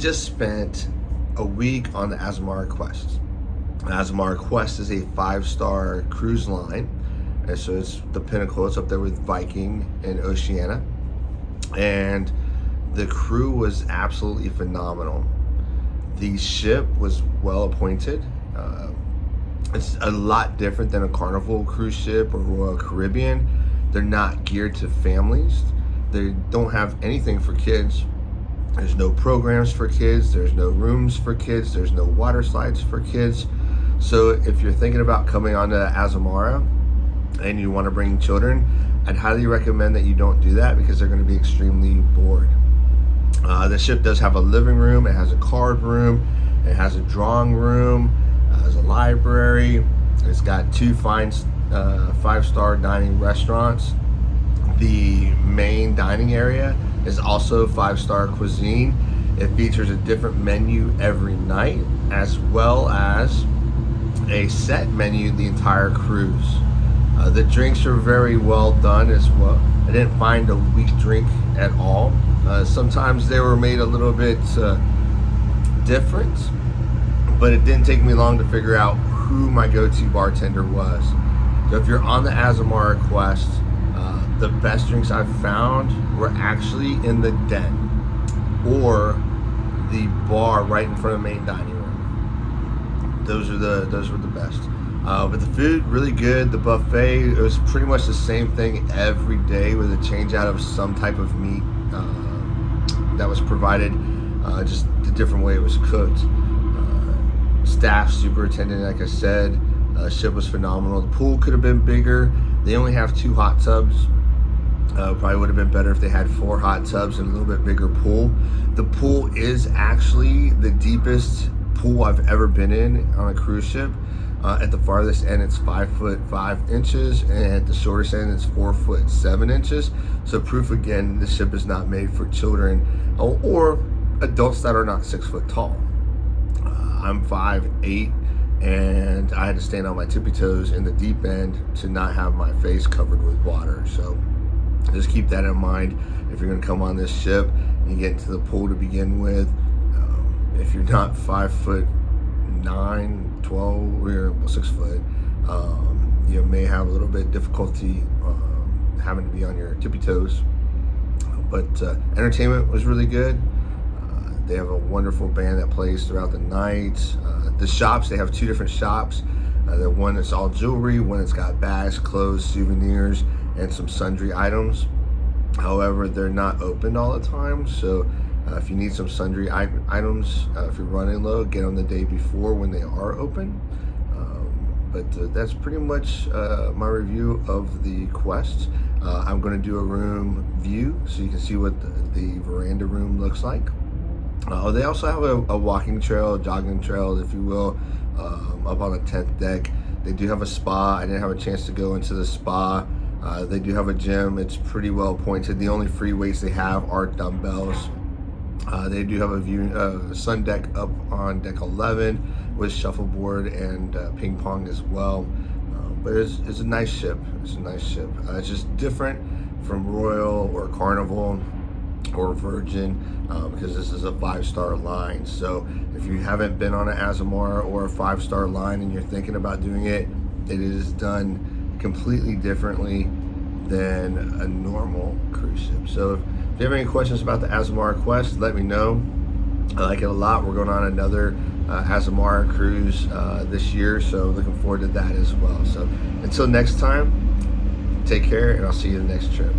just spent a week on the Azamara Quest. Azamara Quest is a 5-star cruise line, and so it's the pinnacle. It's up there with Viking and Oceania, and the crew was absolutely phenomenal. The ship was well appointed. It's a lot different than a Carnival cruise ship or Royal Caribbean. They're not geared to families. They don't have anything for kids. There's no programs for kids. There's no rooms for kids. There's no water slides for kids. So if you're thinking about coming onto Azamara and you want to bring children, I'd highly recommend that you don't do that because they're going to be extremely bored. The ship does have a living room. It has a card room. It has a drawing room. It has a library. It's got 2 fine 5-star dining restaurants. The main dining area is also 5-star cuisine. It features a different menu every night, as well as a set menu the entire cruise. The drinks are very well done as well. I didn't find a weak drink at all. Sometimes they were made a little bit different, but it didn't take me long to figure out who my go-to bartender was. So if you're on the Azamara Quest, the best drinks I've found were actually in the den or the bar right in front of the main dining room. Those were the best. But the food really good. The buffet, it was pretty much the same thing every day with a change out of some type of meat that was provided, just the different way it was cooked. Staff, superintendent, like I said, ship was phenomenal. The pool could have been bigger. They only have 2 hot tubs. Probably would have been better if they had 4 hot tubs and a little bit bigger pool. The pool is actually the deepest pool I've ever been in on a cruise ship. At the farthest end, it's 5 foot 5 inches, and at the shortest end, it's 4 foot 7 inches. So proof again, the ship is not made for children or adults that are not 6 foot tall. I'm 5'8", and I had to stand on my tippy toes in the deep end to not have my face covered with water. So just keep that in mind if you're going to come on this ship and you get into the pool to begin with. If you're not 5'9", 12, or 6 foot, you may have a little bit difficulty having to be on your tippy toes. But entertainment was really good. They have a wonderful band that plays throughout the night. The shops, they have 2 different shops. The one that's all jewelry, one that's got bags, clothes, souvenirs, and some sundry items. However, they're not open all the time, so if you need some sundry items, if you're running low, get them the day before when they are open. But that's pretty much my review of the Quest. I'm going to do a room view so you can see what the veranda room looks like. They also have a walking trail, jogging trail, if you will, up on the 10th deck. They do have a spa. I didn't have a chance to go into the spa. They do have a gym. It's pretty well appointed. The only free weights they have are dumbbells. They do have a view sun deck up on deck 11 with shuffleboard and ping pong as well. But it's a nice ship. It's a nice ship. It's just different from Royal or Carnival or Virgin because this is a 5-star line. So if you haven't been on an Azamara or a 5-star line and you're thinking about doing it, it is done completely differently than a normal cruise ship. So if you have any questions about the Azamara Quest, let me know. I like it a lot. We're going on another Azamara cruise this year, so looking forward to that as well. So until next time, take care, and I'll see you the next trip.